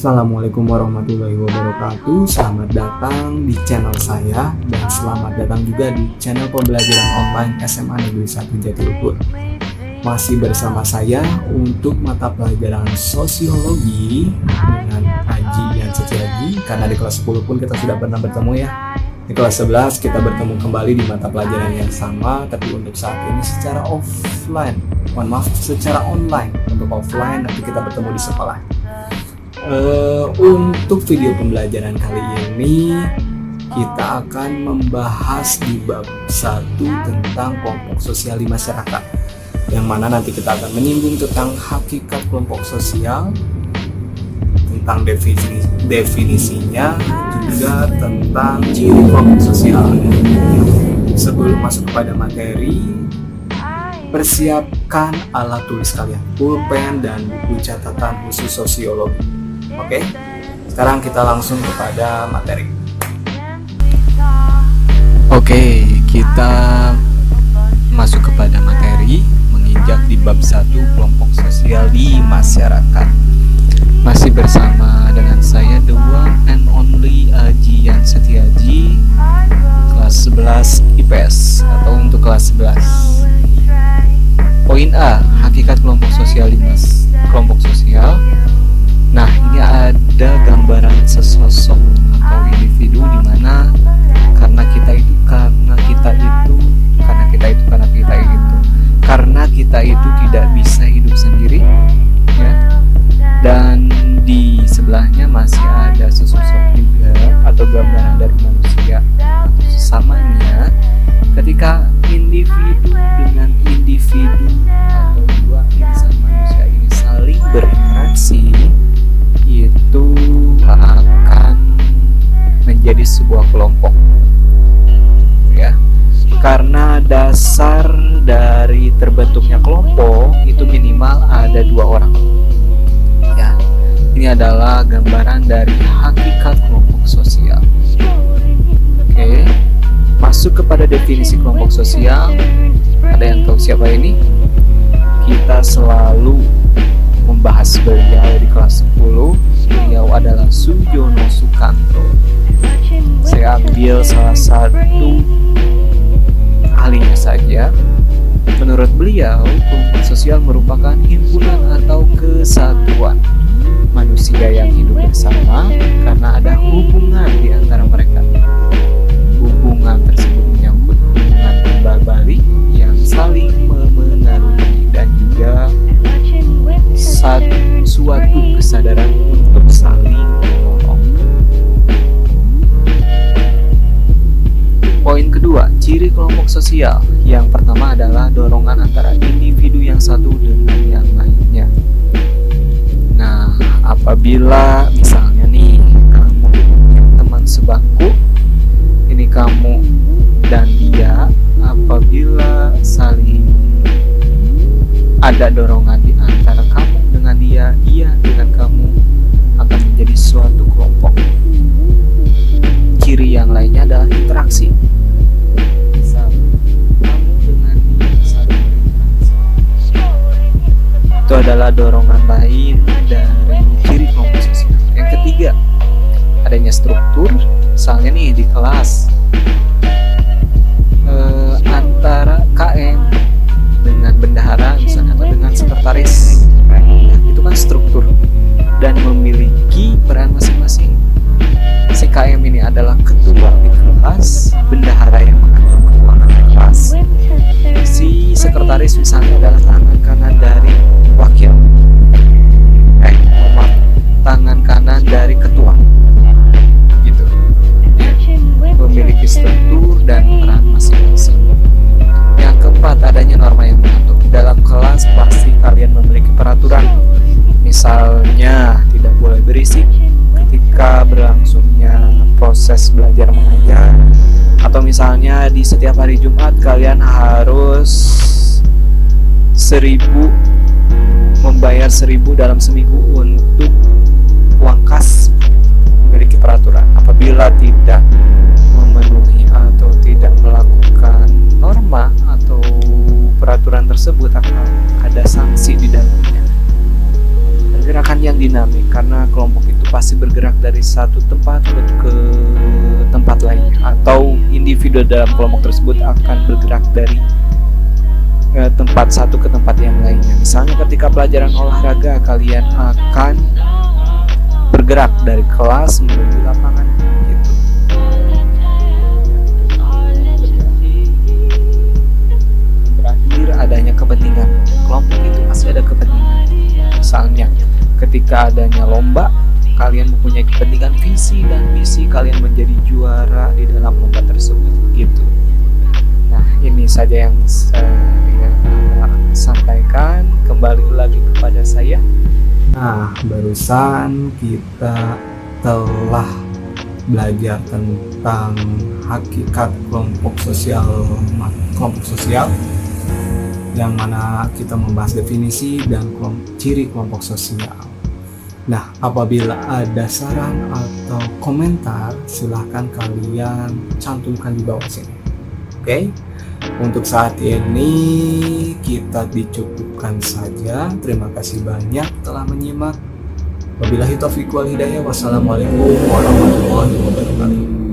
Assalamualaikum warahmatullahi wabarakatuh. Selamat datang di channel saya dan selamat datang juga di channel pembelajaran online SMA Negeri 1 Jatiluhur. Masih bersama saya untuk mata pelajaran sosiologi dengan Aji Yan Setiaji, karena di kelas 10 pun kita sudah pernah bertemu ya. Di kelas 11 kita bertemu kembali di mata pelajaran yang sama, tapi untuk saat ini secara offline. Secara online. Untuk offline nanti kita bertemu di sekolah. Untuk video pembelajaran kali ini kita akan membahas di bab 1 tentang kelompok sosial di masyarakat, yang mana nanti kita akan menyinggung tentang hakikat kelompok sosial, tentang definisinya, juga tentang ciri kelompok sosial. Sebelum masuk kepada materi, persiapkan alat tulis kalian, pulpen dan buku catatan khusus sosiologi. Oke, sekarang kita langsung kepada materi. Oke, kita masuk kepada materi, menginjak di bab 1 kelompok sosial di masyarakat. Masih bersama dengan saya, the one and only Aji Yan Setiaji, kelas 11 IPS atau untuk kelas 11. Poin A, hakikat kelompok sosial di kelompok sosial. Nah, ini ada gambaran sesosok atau individu di mana karena kita itu tidak bisa hidup sendiri, ya. Dan di sebelahnya masih ada sesosok juga atau gambaran dari manusia atau sesamanya. Ketika individu dengan individu atau dua insan manusia ini saling berinteraksi, itu akan menjadi sebuah kelompok, ya. Karena dasar dari terbentuknya kelompok itu minimal ada 2 orang, ya. Ini adalah gambaran dari hakikat kelompok sosial. Oke, masuk kepada definisi kelompok sosial. Ada yang tahu siapa ini? Kita selalu membahas beliau di kelas 10. Beliau adalah Sujono Sukanto. Saya ambil salah satu ahlinya saja. Menurut beliau, kelompok sosial merupakan himpunan atau kesatuan manusia yang hidup bersama karena ada hubungan di antara mereka. Hubungan tersebut menyangkut hubungan timbal balik yang saling memengaruhi dan juga suatu kesadaran untuk saling menolong. Poin kedua, ciri kelompok sosial. Yang pertama adalah dorongan antara individu yang satu dengan yang lainnya. Nah, apabila misalnya nih kamu teman sebangku, ini kamu dan dia, apabila saling ada dorongan di antara kamu dengan dia dengan kamu, akan menjadi suatu kelompok. Ciri yang lainnya adalah interaksi. Misal kamu dengan dia saling berinteraksi, itu adalah dorongan lain dari ciri kelompok sosial. Yang ketiga, adanya struktur. Misalnya nih di kelas, antara KM dengan bendahara misalnya, atau dengan sekretaris, itu kan struktur dan memiliki peran masing-masing. Si KM ini adalah ketua di kelas, bendahara yang mengatur keuangan kelas. Si sekretaris misalnya adalah tangan kanan dari wakil, tangan kanan dari ketua, gitu. Ya, memiliki struktur dan peran masing-masing. Yang keempat, adanya norma yang mengatur. Dalam kelas pasti kalian memiliki peraturan. Misalnya tidak boleh berisik ketika berlangsungnya proses belajar mengajar, atau misalnya di setiap hari Jumat kalian harus 1.000 membayar 1.000 dalam seminggu untuk uang kas. Memiliki peraturan. Apabila tidak memenuhi atau tidak melakukan norma atau peraturan tersebut, akan ada sanksi di dalamnya. Gerakan yang dinamik, karena kelompok itu pasti bergerak dari satu tempat ke tempat lainnya, atau individu dalam kelompok tersebut akan bergerak dari tempat satu ke tempat yang lainnya. Misalnya ketika pelajaran olahraga, kalian akan bergerak dari kelas menuju lapangan gitu. Berakhir adanya kepentingan. Kelompok itu pasti ada kepentingan. Misalnya ketika adanya lomba, kalian mempunyai kepentingan visi dan misi kalian menjadi juara di dalam lomba tersebut gitu. Nah, ini saja yang saya sampaikan. Kembali lagi kepada saya. Nah, barusan kita telah belajar tentang hakikat kelompok sosial, yang mana kita membahas definisi dan ciri kelompok sosial. Nah, apabila ada saran atau komentar, silahkan kalian cantumkan di bawah sini. Oke? Untuk saat ini kita dicukupkan saja. Terima kasih banyak telah menyimak. Wabillahi taufiq wal hidayah. Wassalamualaikum warahmatullahi wabarakatuh.